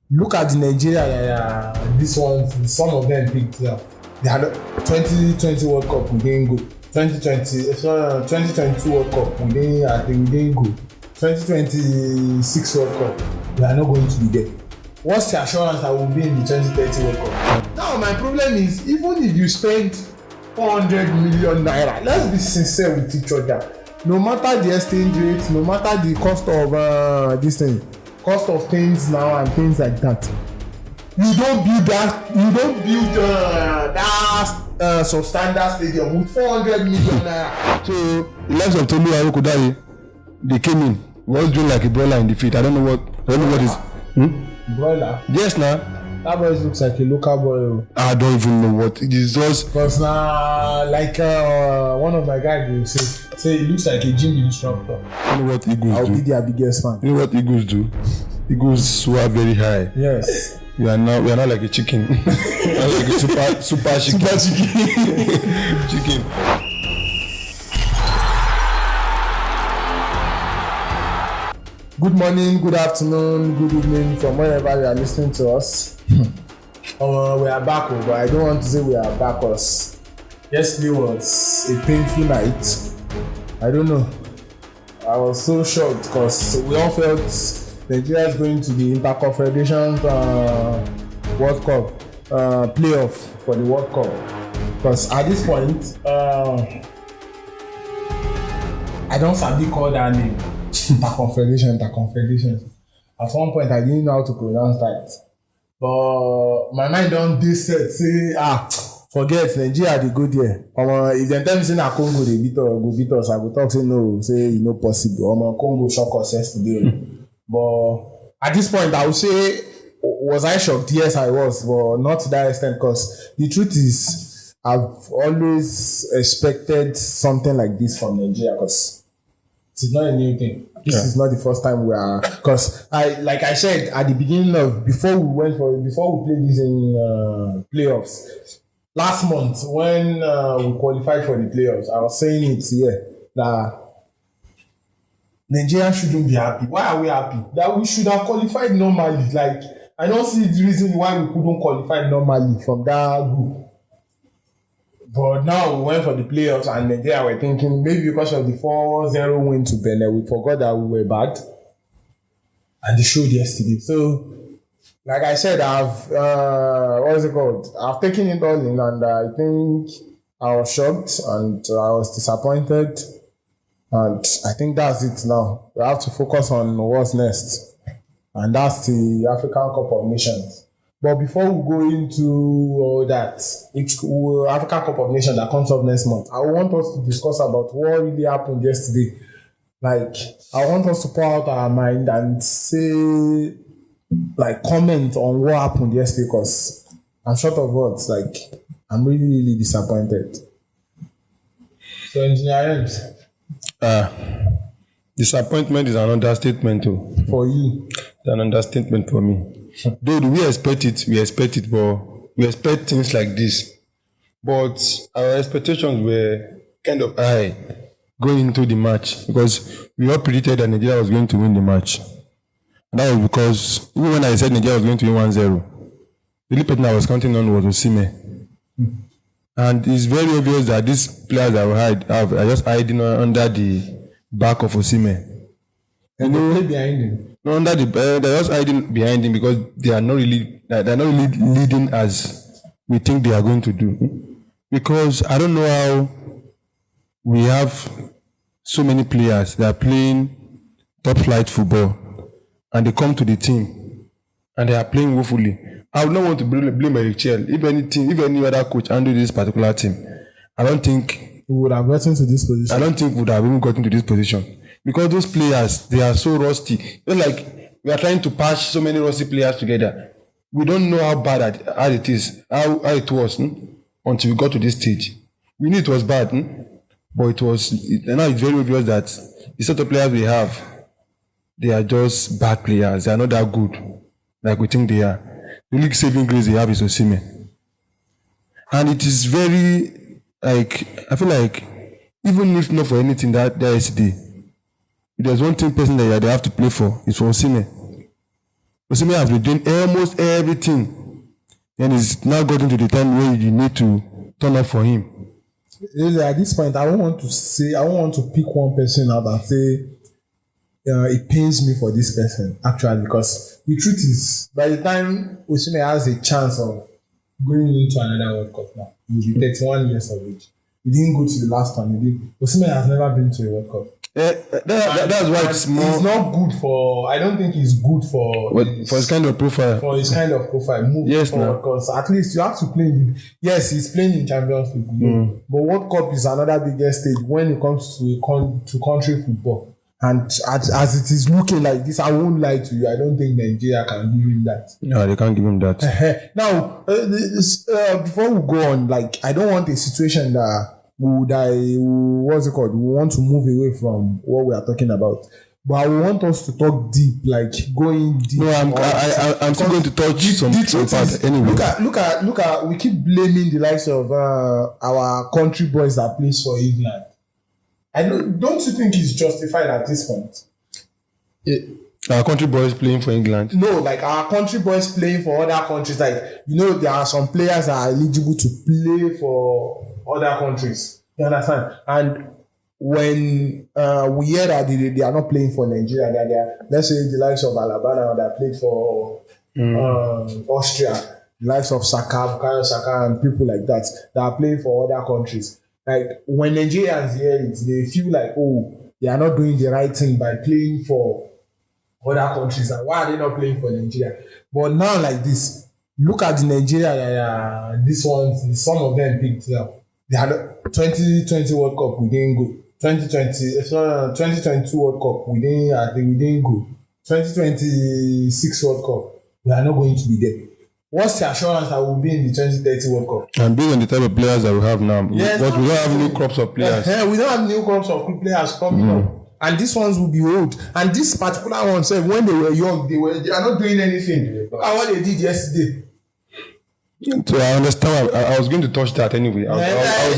Look at the Nigeria, this one, some of them picked now. They had 2020 World Cup, we didn't go. 2022 World Cup, we didn't go. 2026 World Cup, we are not going to be there. What's the assurance that we'll be in the 2030 World Cup? Now, my problem is, even if you spend 400 million naira, let's be sincere with each other. No matter the exchange rate, no matter the cost of cost of things now and things like that, you don't build that substandard stadium with 400 million naira. So the likes of Tolu Arokodare, they came in, was doing like a broiler in the field. I don't know what is. Broiler? Yes, now. That boy looks like a local boy. I don't even know what it is. Just because now, like one of my guys will say he looks like a gym instructor. You know what Eagles I'll do? be their biggest fan. You know what Eagles do? Eagles soar very high. Yes. We are not like a chicken. We are like a super chicken. Super chicken. Chicken. Good morning, good afternoon, good evening from wherever you are listening to us. We are back, but I don't want to say we are back because yesterday was a painful night. I don't know. I was so shocked because we all felt Nigeria is going to the Interconfederation World Cup playoff for the World Cup. Because at this point, I don't sabi call that name. Interconfederation. At one point, I didn't know how to pronounce that. But my mind don dey set say forget Nigeria dey go there. If dem tell me say na Congo dey go beat us, I go talk say no, say e no possible. Congo shock us yesterday. But at this point, I would say, was I shocked? Yes, I was, but not to that extent. Because the truth is, I've always expected something like this from Nigeria. Because it's not a new thing. This is not the first time we are, because like I said at the beginning of before we played this in playoffs last month when we qualified for the playoffs, I was saying it here that Nigeria shouldn't be happy. Why are we happy? That we should have qualified normally. Like, I don't see the reason why we couldn't qualify normally from that group. But now we went for the playoffs and Nigeria were thinking maybe because of the 4-0 win to Benin, we forgot that we were bad. And they showed yesterday. So, like I said, I've taken it all in and I think I was shocked and I was disappointed. And I think that's it now. We have to focus on what's next. And that's the African Cup of Nations. But before we go into all that, it's African Cup of Nations that comes up next month. I want us to discuss about what really happened yesterday. Like, I want us to pour out our mind and say, like, comment on what happened yesterday, because I'm short of words. Like, I'm really, really disappointed. So, Engineer Ems. Disappointment is an understatement too. For you? It's an understatement for me. Though we expect it, but we expect things like this. But our expectations were kind of high going into the match because we all predicted that Nigeria was going to win the match. And that was because even when I said Nigeria was going to win 1-0, the only person I was counting on was Osimhen. And it's very obvious that these players that are just hiding under the back of Osimhen. And they play behind him. No, they're just hiding behind him because they are not really leading as we think they are going to do. Because I don't know how we have so many players that are playing top flight football and they come to the team and they are playing woefully. I would not want to blame Eric Chell. If any other coach handled this particular team, I don't think we would have gotten to this position. I don't think we would have even gotten to this position. Because those players, they are so rusty. It's like we are trying to patch so many rusty players together. We don't know how bad it is, how it was until we got to this stage. We knew it was bad, but now it's very obvious that the sort of players we have, they are just bad players. They are not that good like we think they are. The only saving grace they have is Osimhen. And it is very, I feel like, even if not for anything that yesterday, if there's one thing person that they have to play for, it's for Osimhen. Osimhen has been doing almost everything. And it's now gotten to the time where you need to turn up for him. Really, at this point, I don't want to pick one person out and say it pains me for this person, actually, because the truth is, by the time Osimhen has a chance of going into another World Cup now, he'll be 31 years of age. He didn't go to the last one. Osimhen has never been to a World Cup. That's why it's more. It's not good for. I don't think it's good for his kind of profile. For his kind of profile, moving forward. Because at least you have to play. Yes, he's playing in Champions League, but World Cup is another bigger stage when it comes to country football. And as it is looking like this, I won't lie to you. I don't think Nigeria can give him that. No, they can't give him that. Now, before we go on, like I don't want a situation that we want to move away from what we are talking about. But I want us to talk deep, like going deep. No, I'm still going to touch some parts anyway. Look at. We keep blaming the likes of our country boys that plays for England. Don't you think it's justified at this point? Our country boys playing for England? No, like our country boys playing for other countries. Like, there are some players that are eligible to play for other countries. You understand? And when we hear that they are not playing for Nigeria, that they are, let's say the likes of Alabama that played for Austria, the likes of SAGA, Bukayo Saka, and people like that are playing for other countries. Like when Nigerians hear it, they feel like, they are not doing the right thing by playing for other countries. And why are they not playing for Nigeria? But now, like this, look at the Nigeria. Some of them picked now. They had 2020 World Cup, we didn't go. 2022 World Cup, we didn't go. 2026 World Cup, we are not going to be there. What's the assurance that we'll be in the 2030 World Cup? And based on the type of players that we have now, yes, but we don't have new crops of players. We don't have new crops of players coming up. And these ones will be old. And this particular one, when they were young, they are not doing anything. Look at what they did yesterday. So I understand. I was going to touch that anyway. I was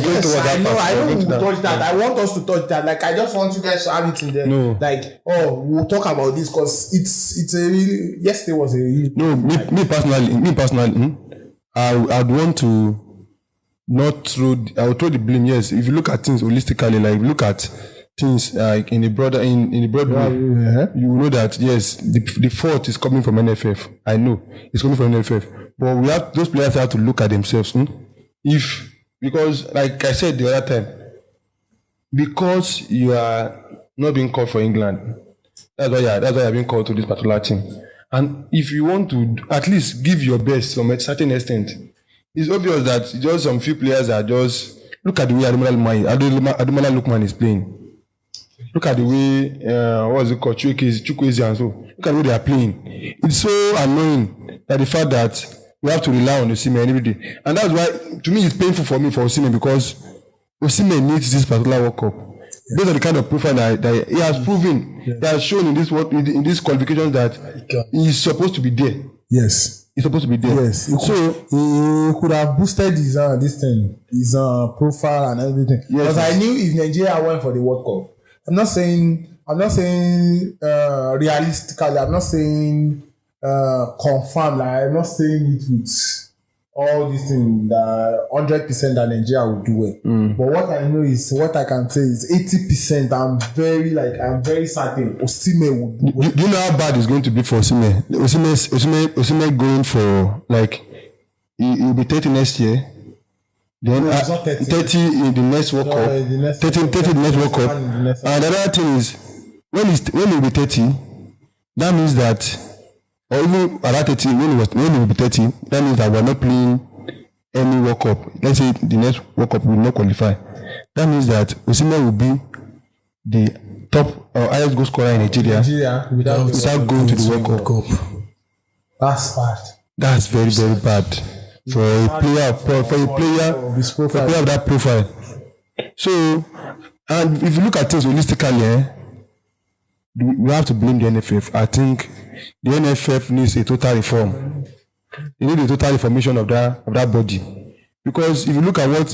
going towards that. I know we'll touch that. I want us to touch that. Like, I just want you guys to have it in there. No. Like, we'll talk about this because it's a really. Yesterday was a really. No, me personally, I'd want to not throw. I would throw the blame. Yes, if you look at things holistically, like look at things like in the broad way, you know that yes, the fault is coming from NFF. I know it's coming from NFF. But those players have to look at themselves. Because like I said the other time, because you are not being called for England, that's why you're being called to this particular team. And if you want to at least give your best to a certain extent, it's obvious that just some few players are just look at the way Ademola Lookman is playing. Look at the way what is it called, Chukwueze and so. Look at the way they are playing. It's so annoying that the fact that we have to rely on Osimhen every day. And that's why, to me, it's painful for me for Osimhen because Osimhen needs this particular World Cup. Yeah. Based on the kind of profile that he has proven, he has shown in this qualifications that he is supposed to be there. Yes. He's supposed to be there. Yes. He could have boosted his profile and everything. Because I knew if Nigeria went for the World Cup, I'm not saying realistically, I'm not saying confirm, like I'm not saying it with all these things that 100% that Nigeria will do it. But what I know is, what I can say is 80%. I'm very certain Osimhen will do it. Do you know how bad it's going to be for Osimhen? Osimhen going for he'll be 30 next year. Then 30 in the next World Cup. 30 the next World Cup. And the other thing is, when he'll be 30, that means that. Or even at that 30, when he will be 30, that means that we're not playing any World Cup. Let's say the next World Cup will not qualify. That means that Osimhen will be the top highest goal scorer in Nigeria without going to the World Cup. That's bad. That's very, very bad for a player of that profile. So, and if you look at things holistically, we have to blame the NFF. I think the NFF needs a total reform. They need a total reformation of that body. Because if you look at what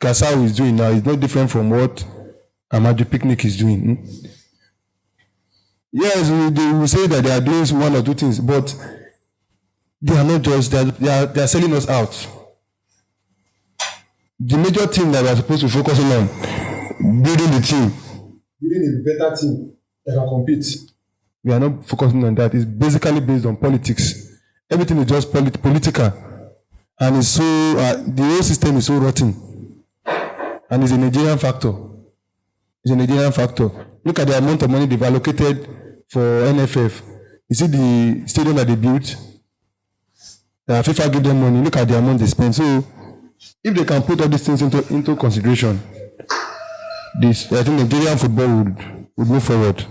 Kasau is doing now, it's not different from what Amaju Picnic is doing. Yes, they will say that they are doing one or two things, but they are not just they are selling us out. The major thing that we are supposed to focus on building the team, building a better team that can compete. We are not focusing on that. It's basically based on politics. Everything is just political, and it's so the whole system is so rotten, and it's a Nigerian factor. It's a Nigerian factor. Look at the amount of money they've allocated for NFF. You see the stadium that they built. FIFA give them money. Look at the amount they spend. So, if they can put all these things into consideration, I think Nigerian football would move forward.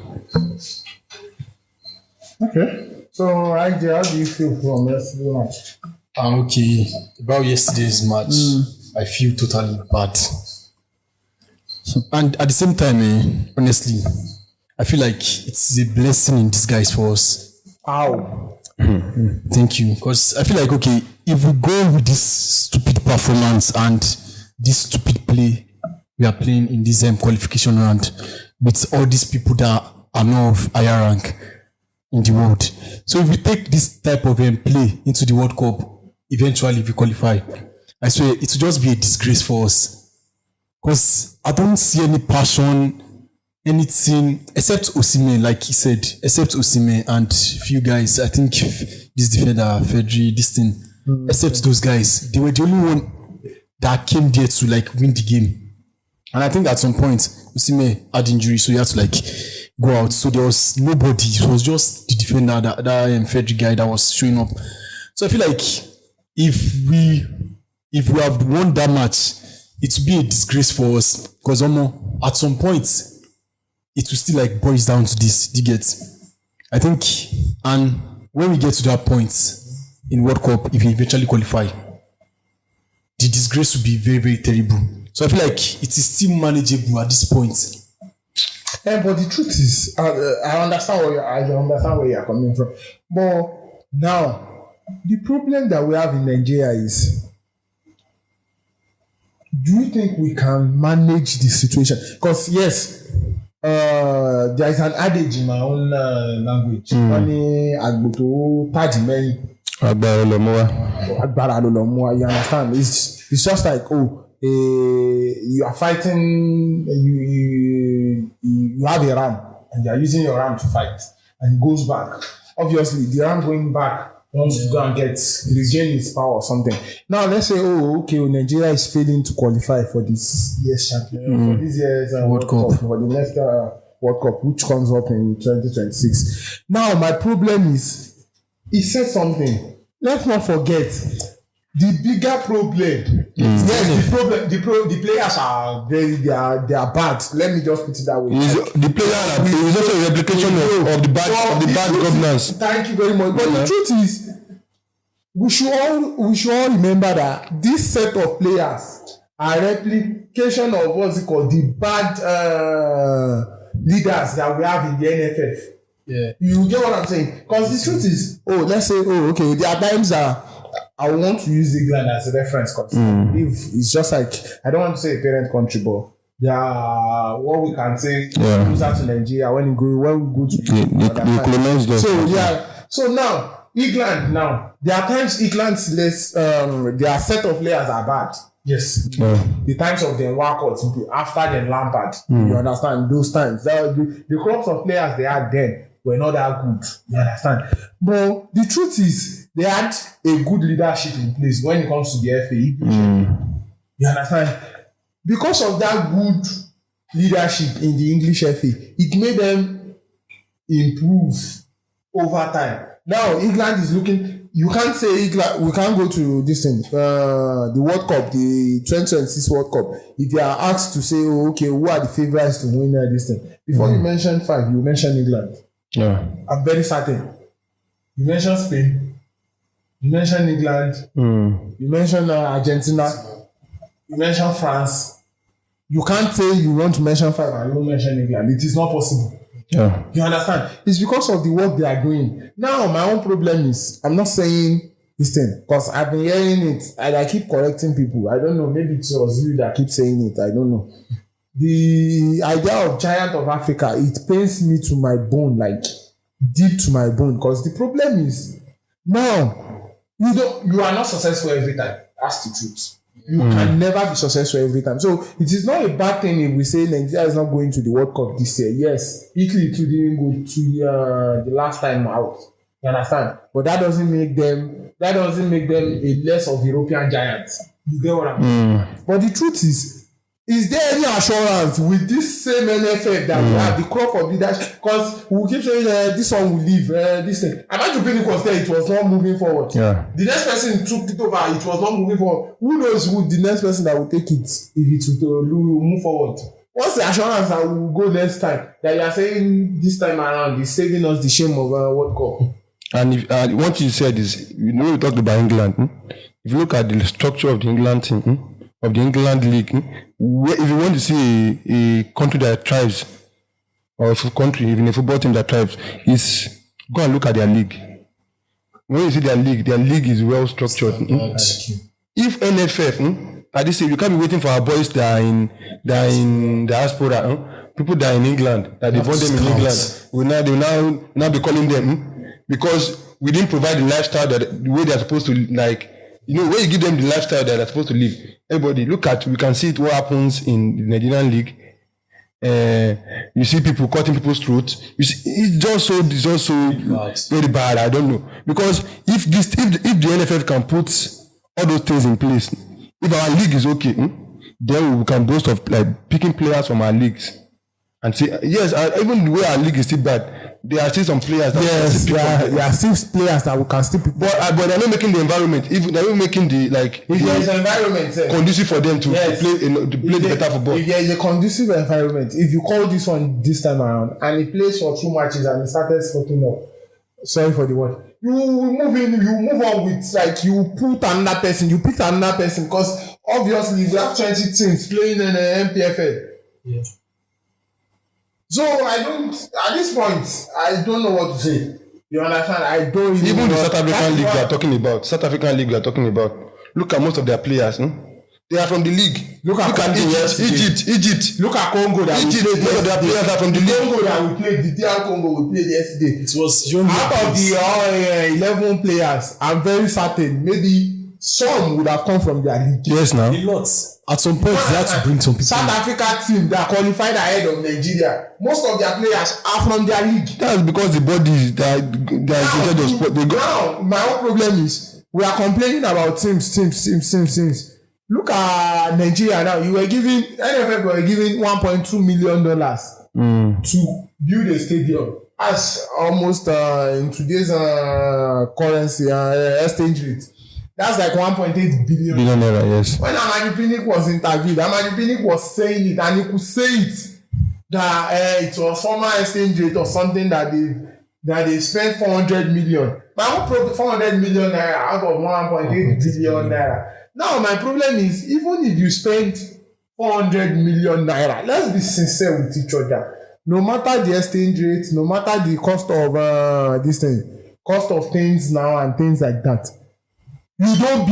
Okay. So, IJ, how do you feel from yesterday's match? Okay. About yesterday's match, I feel totally bad. And at the same time, honestly, I feel like it's a blessing in disguise for us. How? Thank you. Because I feel like, okay, if we go with this stupid performance and this stupid play we are playing in this qualification round with all these people that are not of higher rank in the world. So if we take this type of play into the World Cup, eventually if we qualify, I swear it will just be a disgrace for us. Because I don't see any passion, anything, except Osimhen, like he said, except Osimhen and few guys. I think this defender, Fedri, this thing, except those guys, they were the only one that came there to like win the game. And I think at some point, Osimhen had injury, so he had to like go out. So there was nobody. It was just the defender, that Fedri guy that was showing up. So I feel like if we have won that match, it will be a disgrace for us, because at some point it will still like boils down to this. Do you get? I think, and when we get to that point in World Cup, if we eventually qualify, the disgrace will be very, very terrible. So I feel like it is still manageable at this point. But the truth is, I understand where you are coming from. But now, the problem that we have in Nigeria is, do you think we can manage the situation? Because yes, there is an adage in my own language. Money agboto taji agbára ló lọ mú wa. You understand? It's just like you are fighting. You have a ram and you are using your ram to fight, and it goes back. Obviously, the ram going back wants to go and regain its power or something. Now let's say, Nigeria is failing to qualify for this year's champion, for this year's World Cup, for the next World Cup, which comes up in 2026. Now my problem is, he said something. Let's not forget the bigger problem. Yes, the players are they are bad. Let me just put it that way. The players is also a replication of the bad governance. Thank you very much. But the truth is, we should all remember that this set of players are replication of the bad leaders that we have in the NFF. Yeah. You get what I'm saying? Because the truth is, let's say, there are times that I want to use England as a reference, because I believe it's just like, I don't want to say a parent country, but they are what we can say closer to Nigeria when we go to So now England, there are times England's their set of players are bad. Yes. The times of them Walcott after them Lampard. You understand? Those times. The crops of players they had then were not that good. You understand? But the truth is, they had a good leadership in place when it comes to the FA. You understand? Because of that good leadership in the English FA, it made them improve over time. Now England is looking. You can't say England. We can't go to this thing, the World Cup, the 2026 World Cup. If you are asked to say, who are the favourites to win this thing? Before you mention 5, you mention England. Yeah, I'm very certain. You mention Spain. You mention England. You mention Argentina. You mention France. You can't say you want to mention 5 and you don't mention England. It is not possible. Yeah. You understand? It's because of the work they are doing. Now, my own problem is, I'm not saying this thing, because I've been hearing it and I keep correcting people. I don't know, maybe it was you that keep saying it. I don't know. the idea of giant of Africa, it pains me to my bone, like deep to my bone, because the problem is now you are not successful every time. That's the truth. You can never be successful every time. So it is not a bad thing if we say Nigeria is not going to the World Cup this year. Yes, Italy too didn't go to the last time out. You understand? But that doesn't make them a less of European giants. You get what I mean? But the truth is there any assurance with this same NFF that we have the crop of leadership? Because we keep saying this one will leave, this thing. Imagine Pinnick was there, it was not moving forward. Yeah. The next person took it over, it was not moving forward. Who knows who the next person that will take it if it will move forward? What's the assurance that we will go next time? That you are saying this time around is saving us the shame of World Cup. And if, what you said is, you know, we talked about England. If you look at the structure of the England team, of the England League, if you want to see a country that thrives, or a country, even a football team that thrives, is go and look at their league. When you see their league is well structured. If NFF, at this stage, you can't be waiting for our boys that are in diaspora, people that are in England, that they want them in England. They will now be calling them, because we didn't provide the lifestyle that the way they are supposed to, like, you know, when you give them the lifestyle that they're supposed to live. Everybody, we can see it what happens in the Nigerian league. You see people cutting people's throats. It's just so very bad. I don't know. Because if the NFF can put all those things in place, if our league is okay, then we can boast of like picking players from our leagues and say, yes, even the way our league is still bad, there are still some players that there are still players that we can still pick. But they're not making the environment. If they're not making the environment conducive for them to play the better football. If there is a conducive environment, if you call this one this time around and he plays for 2 matches and he started fucking up, sorry for the word, you move on with, like, you put another person, you pick another person, because obviously we have 20 teams playing in the MPFL. Yeah. So at this point, I don't know what to say. You understand? I don't even the South African league we are talking about. Look at most of their players. They are from the league. Look at Egypt. Look at Congo that Egypt. We played. Most of their players are from the league. Congo that we played, the DR Congo we played yesterday. It was out of the 11 players, I'm very certain maybe some would have come from their league. Yes, now. A lot. At some point, they had to bring some people. South Africa team that qualified ahead of Nigeria, most of their players are from their league. That's because the bodies that are in sport. Now, my own problem is we are complaining about teams. Look at Nigeria now. NFF were giving $1.2 million to build a stadium. That's almost in today's currency exchange rate. That's like 1.8 billion naira, yes. When Amadi Pinnick was interviewed, Amadi Pinnick was saying it, and he could say it that it was former exchange rate or something that they spent 400 million. My own problem, 400 million naira out of 1.8 billion naira. Now my problem is, even if you spend 400 million naira, let's be sincere with each other. No matter the exchange rate, no matter the cost of cost of things now and things like that. You don't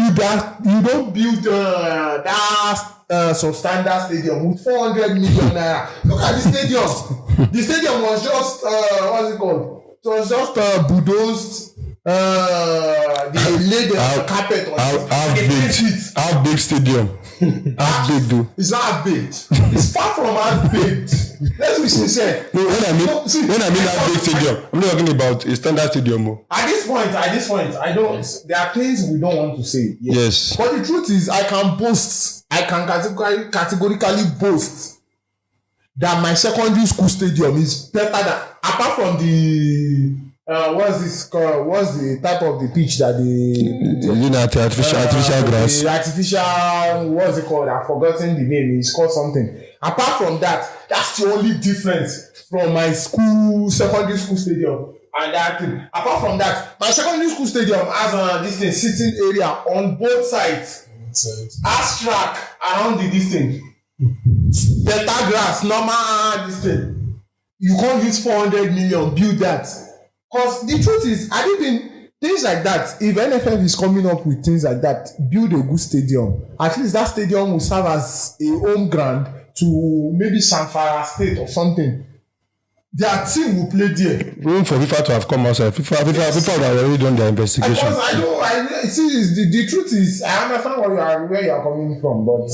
build that substandard stadium with 400 million naira. Look at the stadium. The stadium was just what's it called? It was just bulldozed. They laid the carpet on it. How big stadium? How big though? It's not half baked. It's far from half baked. Let's be sincere. No, when I mean that big stadium, I'm not talking about a standard stadium. At this point, I don't. There are things we don't want to say. Yes. But the truth is, I can categorically boast that my secondary school stadium is better than, apart from the what's this called? What's the type of the pitch that artificial grass? The artificial, what's it called? I've forgotten the name. It's called something. Apart from that, that's the only difference from my secondary school stadium and that thing. Apart from that, my secondary school stadium has this thing, sitting area on both sides. Ass track around this thing. Better grass, normal this thing. You can't use 400 million, build that. Because the truth is, I don't think things like that, if NFF is coming up with things like that, build a good stadium. At least that stadium will serve as a home ground to maybe Zamfara State or something, their team will play there. Even for FIFA to have come outside, FIFA would have already done their investigation. Because I see the truth is I understand where you are coming from, but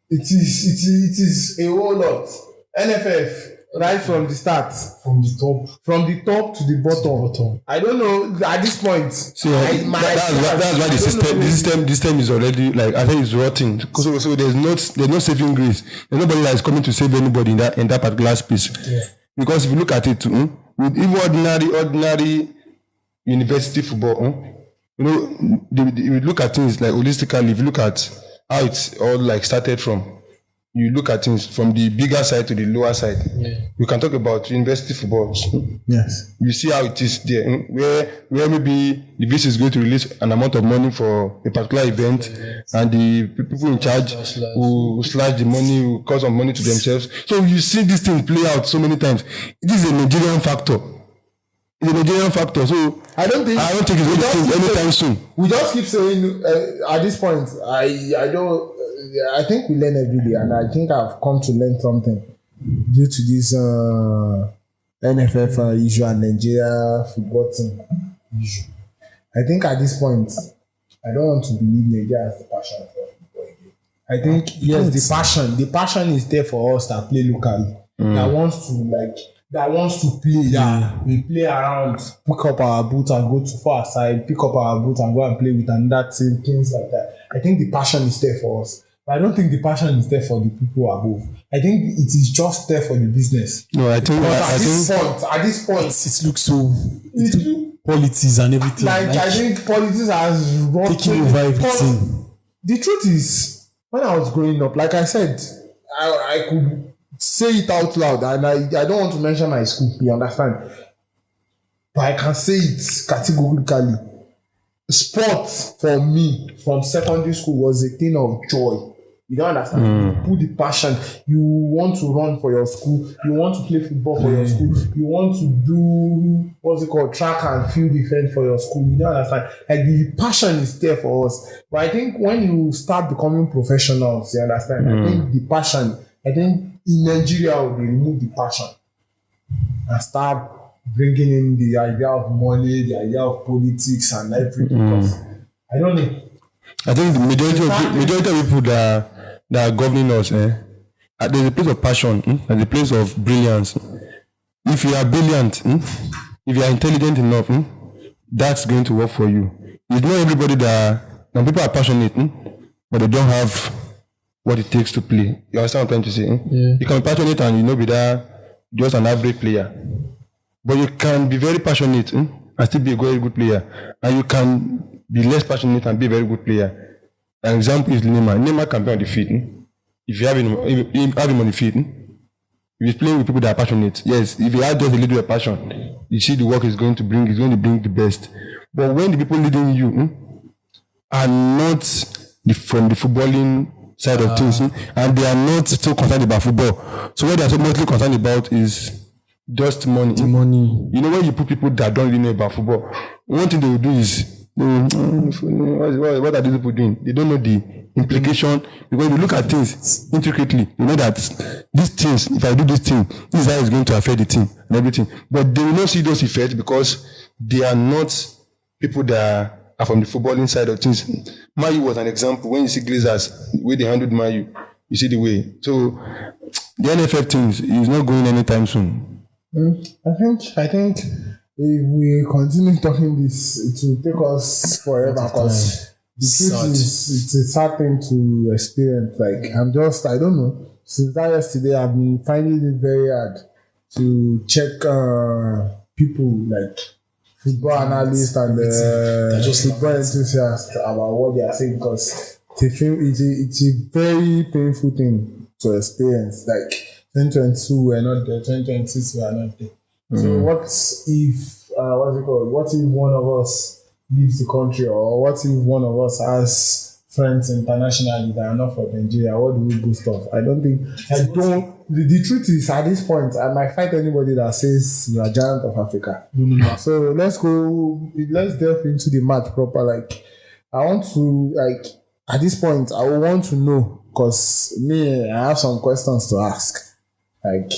it is a whole lot. NFF right from the start, from the top to the bottom. I don't know at this point. See, that's why the system is already like I think it's rotting. So there's no saving grace. There's nobody that is coming to save anybody in that particular space. Yeah. Because if you look at it, with even ordinary university football, you know, if you look at things like holistically, if you look at how it's all like started from. You look at things from the bigger side to the lower side. Yeah. You can talk about university football. Yes. You see how it is there, where maybe the VC is going to release an amount of money for a particular event, and the people in charge will slash the money, will cause some money to themselves. So you see this thing play out so many times. This is a Nigerian factor. It's a Nigerian factor. So I don't think it's going to change anytime soon. We just keep saying at this point, I think we learn every day, and I think I've come to learn something due to this NFF issue and Nigeria football team issue. I think at this point, I don't want to believe Nigeria has the passion for football again. I think yes, the passion is there for us that play locally. That wants to play. Yeah, we play around, pick up our boot and go to far side, pick up our boot and go and play with another team, things like that. I think the passion is there for us. But I don't think the passion is there for the people above. I think it is just there for the business. No, I think at this point, it looks so politics and everything. Like I think politics has taken over everything. The truth is, when I was growing up, like I said, I could say it out loud, and I don't want to mention my school. You understand? But I can say it categorically. Sports for me from secondary school was a thing of joy. You don't understand? You put the passion. You want to run for your school. You want to play football for your school. You want to do track and field event for your school. You don't understand? Like the passion is there for us. But I think when you start becoming professionals, you understand? I think the passion. I think in Nigeria we remove the passion and start bringing in the idea of money, the idea of politics and everything. Because I don't know. I think the majority of people that are governing us, there's a place of passion, there's a place of brilliance. If you are brilliant, if you are intelligent enough, that's going to work for you. It's not everybody now people are passionate, but they don't have what it takes to play. You understand what I'm trying to say? Yeah. You can be passionate and you know be that just an average player. But you can be very passionate and still be a very good player. And you can be less passionate and be a very good player. An example is Neymar. Neymar can be on the field. If you have him on the field, if he's playing with people that are passionate, yes, if he has just a little bit of passion, you see the work he's going to bring the best. But when the people leading you are not from the footballing side of things, and they are not so concerned about football. So what they are mostly concerned about is just money. You know, when you put people that don't really know about football, one thing they will do is, what are these people doing? They don't know the implication. Because if you look at things intricately, you know that these things, if I do this thing, this is how it's going to affect the team and everything. But they will not see those effects because they are not people that are from the footballing side of things. Mayu was an example. When you see Glazers, the way they handled Mayu, you see the way. So the NFF things is not going anytime soon. I think if we continue talking this, it will take us forever because the truth is it's a sad thing to experience. Like I don't know. Since that yesterday, I've been finding it very hard to check people like football analysts and football enthusiasts about what they are saying because it's a very painful thing to experience. Like 2022 we're not there, 2026 we're not there. So what if what if one of us leaves the country, or what if one of us has friends internationally that are not from Nigeria? What do we boost off? The truth is, at this point, I might fight anybody that says you are giant of Africa. So let's delve into the match proper. Like, I want to, at this point, I would want to know because me, I have some questions to ask. Like,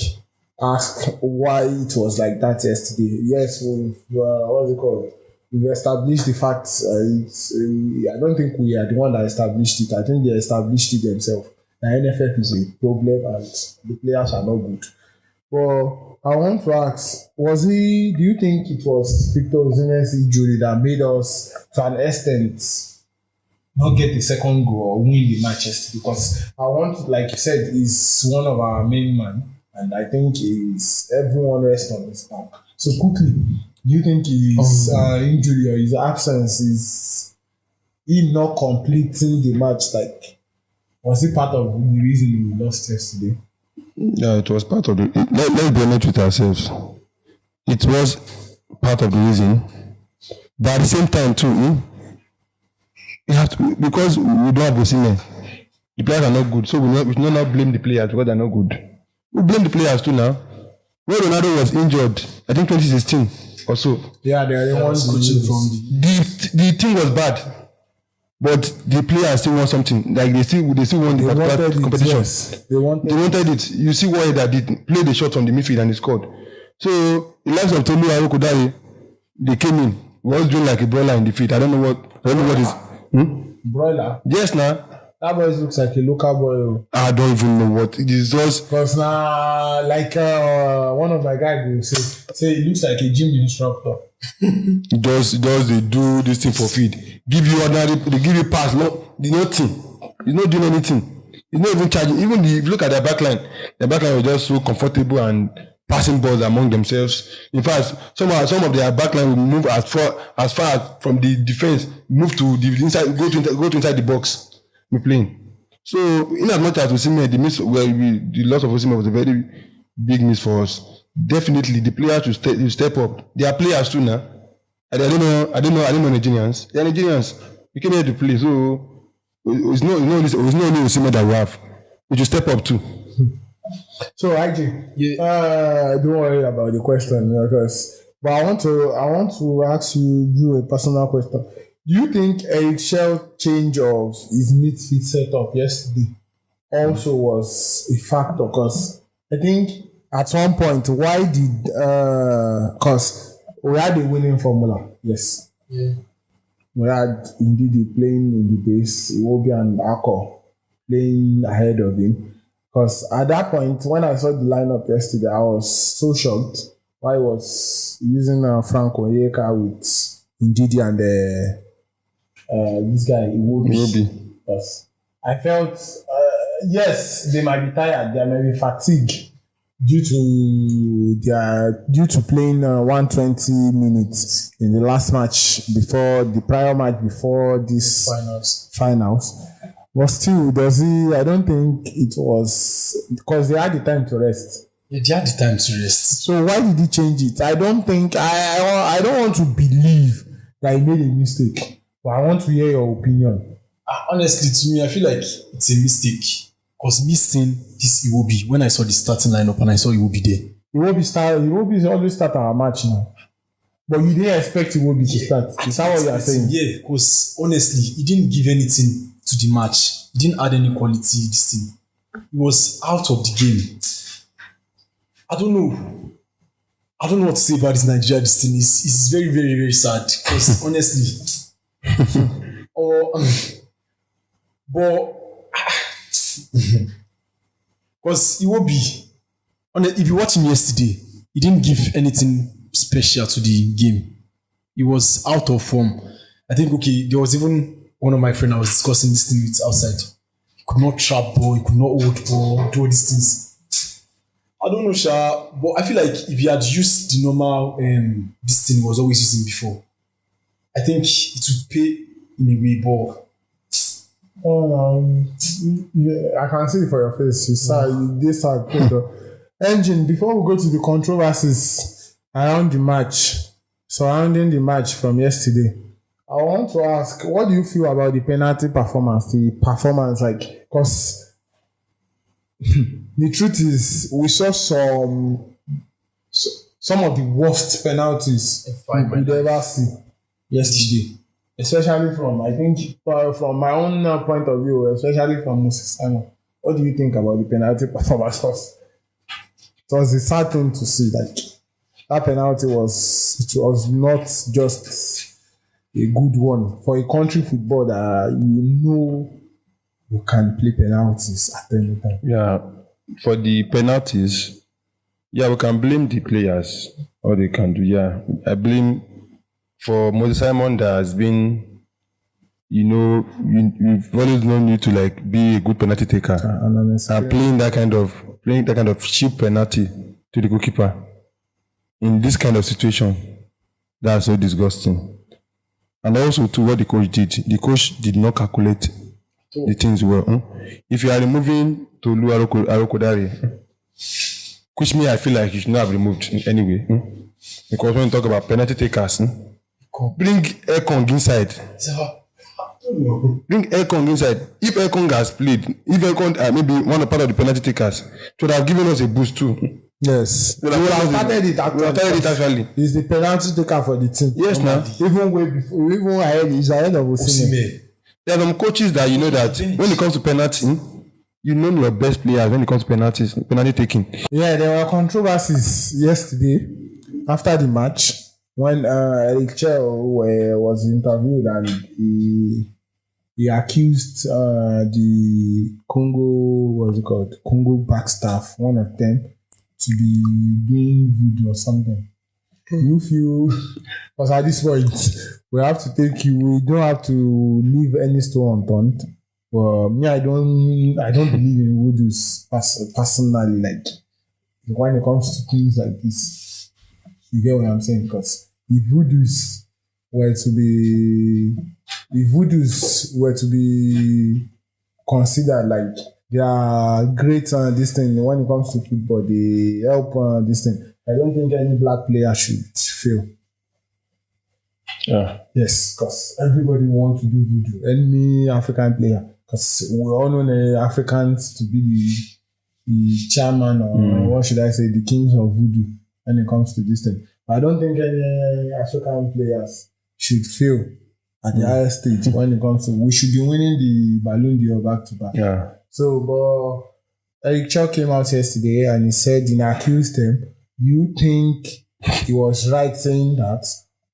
ask why it was like that yesterday. Yes, what's it called? We've established the facts. I don't think we are the one that established it. I think they established it themselves. The NFF is a problem and the players are not good. But I want to ask, do you think it was Victor Osimhen's injury that made us, to an extent, not get the second goal or win the match yesterday? Because I want, like you said, he's one of our main men, and I think everyone rests on his back. So quickly, do you think his injury or his absence is him not completing the match? Like, was it part of the reason we lost yesterday? Yeah, it was part of the. Let's be honest with ourselves. It was part of the reason, but at the same time too, you have to, because we don't have Osimhen. The players are not good, so we should not blame the players because they're not good. We blame the players too now. When Ronaldo was injured, I think 2016 or so. Yeah, they are the ones coaching from the team was bad. But the players still want something. Like they still want the competition. Yes. They wanted it. You see what that did. Played the shot from the midfield and he scored. So the likes of Tolu Arokodare, they came in. We was doing like a broiler in the field. I don't know what is. Broiler? Yes, now. That boy looks like a local boy. I don't even know what it is. Just because now, like one of my guys will say he looks like a gym instructor. They do this thing for feed. Give you they give you pass. Nothing. He's not doing anything. He's not even charging. Even if you look at their backline was just so comfortable and passing balls among themselves. In fact, some of their backline will move as far from the defense, move to the inside, go to inside the box. Be playing. So in as much as Osimhen, the loss of Osimhen was a very big miss for us. Definitely, the players should step up. They are players too now. I don't know Nigerians. They are Nigerians. We came here to play, so it's not only Osimhen that we have. We should step up too. So IJ, don't worry about the question but I want to ask you a personal question. Do you think Eric Shell's change of his midfield setup yesterday also was a factor? Because I think at one point, why did because we had a winning formula, yes. Yeah. We had indeed playing in the base, Iwobi and Ako playing ahead of him. Because at that point, when I saw the lineup yesterday, I was so shocked why he was using Frank Onyeka with Ndidi and this guy Iwobi. Because I felt yes, they might be tired, they may be fatigued due to playing 120 minutes in the last match before the prior match before this finals. But still, I don't think it was because they had the time to rest. Yeah, they had the time to rest. So why did he change it? I don't think I don't want to believe that he made a mistake. But I want to hear your opinion. Honestly, to me, I feel like it's a mistake. Because me seeing this Iwobi, when I saw the starting lineup and I saw Iwobi there. Iwobi always start our match now. But you didn't expect Iwobi to start. Is that what you are saying? Yeah, because honestly, he didn't give anything to the match. He didn't add any quality to this thing. He was out of the game. I don't know what to say about this Nigeria. This thing is very, very, very sad. Because honestly, because Iwobi, if you watch him yesterday, he didn't give anything special to the game. He was out of form. I think there was even one of my friends I was discussing this thing with outside. He could not trap ball, he could not hold ball, do all these things. I don't know, Sha, but I feel like if he had used the normal this thing he was always using before, I think it would pay in a way, but yeah, I can see it for your face. You sad. Engine, before we go to the controversies surrounding the match from yesterday, I want to ask, what do you feel about the penalty performance? Because the truth is, we saw some of the worst penalties we could ever see yesterday. especially from, I think, from my own point of view, especially from Moses Simon. What do you think about the penalty performance? It was a sad thing to see. Like that penalty was not just a good one for a country football that you can play penalties at any time. Yeah, for the penalties, yeah, we can blame the players. All they can do, yeah. I blame for Moses Simon that has been, you've always known you to like be a good penalty taker. And playing that kind of cheap penalty to the goalkeeper in this kind of situation, that's so disgusting. And also to what the coach did not calculate the things well. If you are removing Tolu Arokodare, which me I feel like you should not have removed anyway, because when you talk about penalty takers, bring Ekong inside. Bring Ekong inside. If Ekong has played, if Ekong maybe one part of the penalty takers, should have given us a boost too. Yes, we have started it actually. He's the penalty taker for the team. Yes, now even way before, even ahead, he's ahead of Osimhen. There are some coaches that you know that when it comes to penalty, you know your best players when it comes to penalty taking. Yeah, there were controversies yesterday after the match when Eric Chell was interviewed and he accused the Congo back staff, one of them, to be doing voodoo or something. You feel, because at this point we don't have to leave any stone unturned. Well, me, I don't believe in voodoos personally. Like when it comes to things like this, you get what I'm saying? Because if voodoos were to be considered like they are great on this thing when it comes to football, they help on this thing. I don't think any black player should fail. Yeah. Yes, because everybody wants to do voodoo. Any African player, because we all know the Africans to be the chairman or what should I say, the kings of voodoo when it comes to this thing. But I don't think any African players should fail at the highest stage when it comes to. We should be winning the Ballon d'Or back to back. Yeah. So, but Eric Chell came out yesterday and he said, accused him. You think he was right saying that,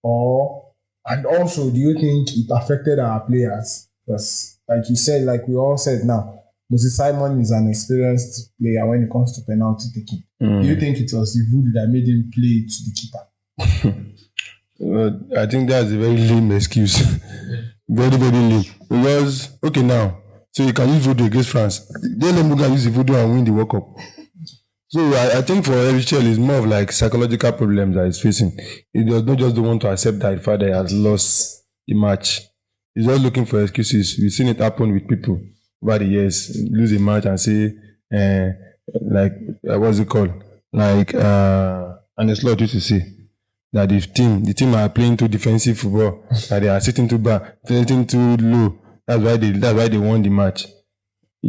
and also do you think it affected our players? Because, like you said, like we all said now, Moses Simon is an experienced player when it comes to penalty taking. Do you think it was the voodoo that made him play to the keeper? I think that's a very lame excuse. Very, very lame. Because, okay, now, so you can use voodoo against France. Then let me go and use the voodoo and win the World Cup. So I think for Eric Chell, it's more of like psychological problems that he's facing. He does not just want to accept that his father has lost the match. He's just looking for excuses. We've seen it happen with people over the years. Lose a match and say, what's it called? And it's lot used to say that the team are playing too defensive football, that they are sitting too back, sitting too low. That's why they won the match.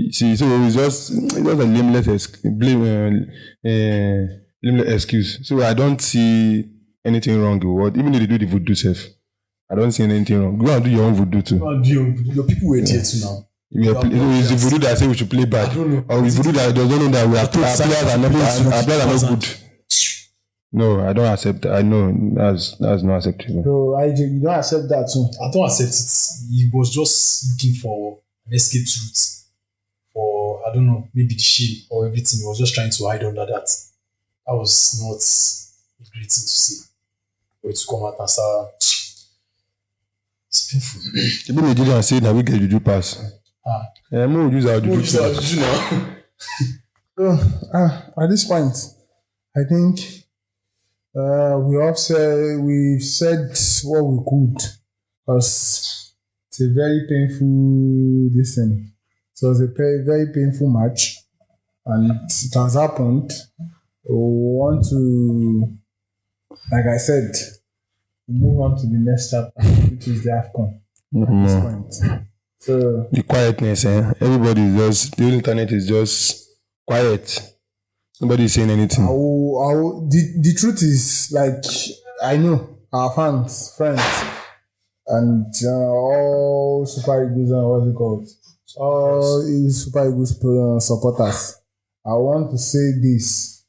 See, so it's just a limitless excuse. So I don't see anything wrong with what, even if they do the voodoo self, I don't see anything wrong. Go and do your own voodoo too. Your people were here too now. It's the voodoo that say we should play bad, or it's voodoo that doesn't know that we are players are not good. No, I don't accept that. I know that's not acceptable. So you don't accept that too. I don't accept it. He was just looking for an escape route. For, I don't know, maybe the shame or everything. He was just trying to hide under that. That was not a great thing to see. For it to come out and start. It's painful. The people Nigerians say that we get juju pass. More use our juju now. So, at this point, I think we've said what we could, because it's a very painful thing. So it was a very painful match, and it has happened. We want to, like I said, move on to the next chapter, which is the AFCON. At this point. So the quietness, everybody is just, the whole internet is just quiet. Nobody is saying anything. The truth is, like, I know our friends, and all Super Eagles and what's it called? All Super Eagles supporters. I want to say this: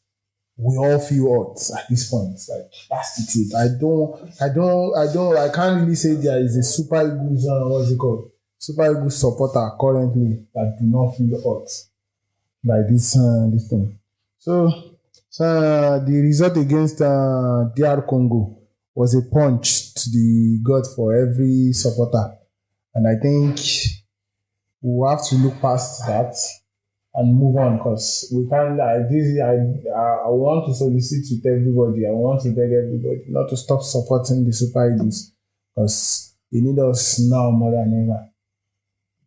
we all feel hurt at this point. Like that's the truth. I can't really say there is a Super Eagles what's it called? Super Eagles supporter currently that do not feel hurt by this thing. So the result against DR Congo was a punch to the gut for every supporter, and I think we'll have to look past that and move on because we can't like this. I want to solicit with everybody. I want to beg everybody not to stop supporting the Super Eagles because they need us now more than ever.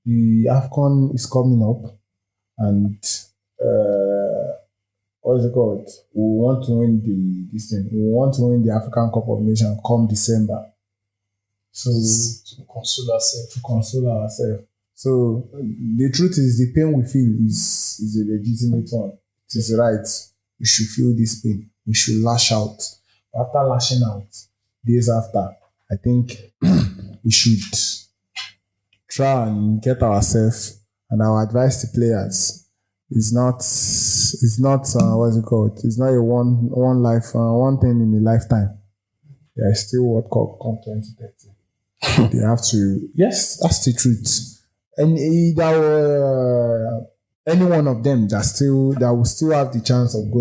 The AFCON is coming up, and what's it called? We want to win this thing. We want to win the African Cup of Nations come December. So to console ourselves. So the truth is, the pain we feel is a legitimate one. It is right. We should feel this pain. We should lash out. After lashing out, days after, I think we should try and get ourselves, and our advice to players is not what's it called? It's not a one life one thing in a lifetime. There is still World Cup come 2030. They have to. Yes, that's the truth. And any one of them that will still have the chance of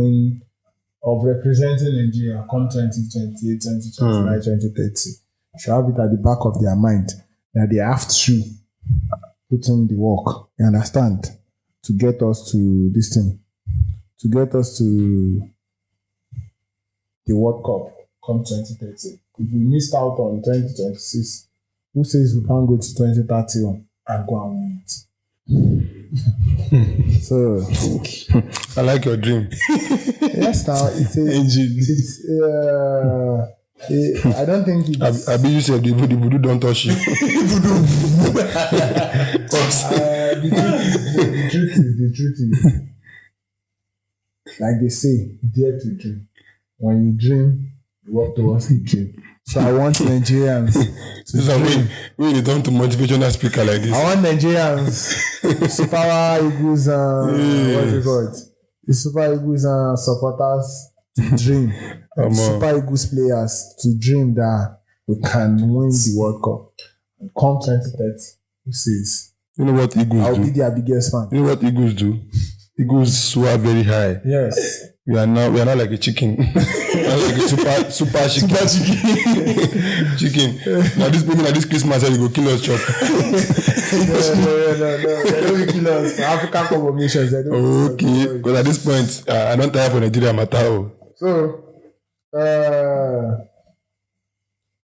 representing Nigeria come 2028, 2029, 2030. Should have it at the back of their mind that they have to put in the work. You understand? To get us to this thing. To get us to the World Cup come 2030. If we missed out on 2026, who says we can't go to 2031 and go and win it? So I like your dream. yes, now it's I don't think it's. I be you said the voodoo don't touch you. The truth is, like they say, dare to dream. When you dream, you work towards the dream. So I want Nigerians to dream. When you turn to motivational speaker like this. I want Nigerians, Super Eagles, what's it called? The Super Eagles supporters to dream. Super Eagles players to dream that we can win the World Cup. And come 2030, who says? You know what Eagles do? I'll be their biggest fan. You know what Eagles do? Eagles soar very high. Yes. We are not like a chicken. We are like a super chicken. Chicken. Now this Christmas you go kill us chop. No. They don't kill us. African Cup of Nations. Okay. Because at this point, I don't tire for Nigeria matter. So,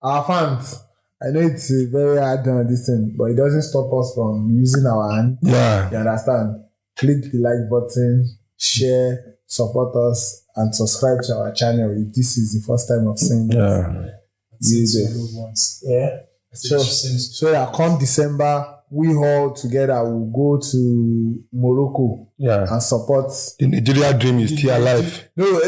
our fans, I know it's a very hard this thing, but it doesn't stop us from using our hand. Yeah. You understand? Click the like button, share, support us, and subscribe to our channel if this is the first time of seeing this. Yeah. So that come December, we all together will go to Morocco and support. The Nigeria dream is still alive. No.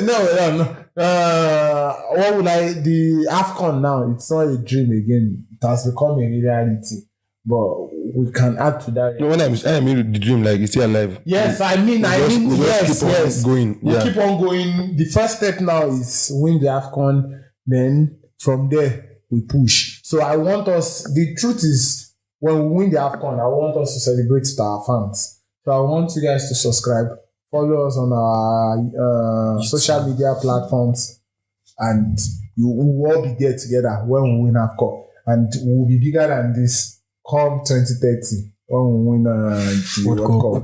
What would the AFCON now? It's not a dream again. It has become a reality. But we can add to that. No, when I mean the dream, like it's still alive. Yes, I mean, yes. Going. We keep on going. The first step now is win the AFCON. Then from there we push. So I want us. The truth is, when we win the AFCON, I want us to celebrate with our fans. So I want you guys to subscribe, follow us on our social media platforms, and you will all be there together when we win AFCON, and we will be bigger than this. Come 2030 when we win the World Cup.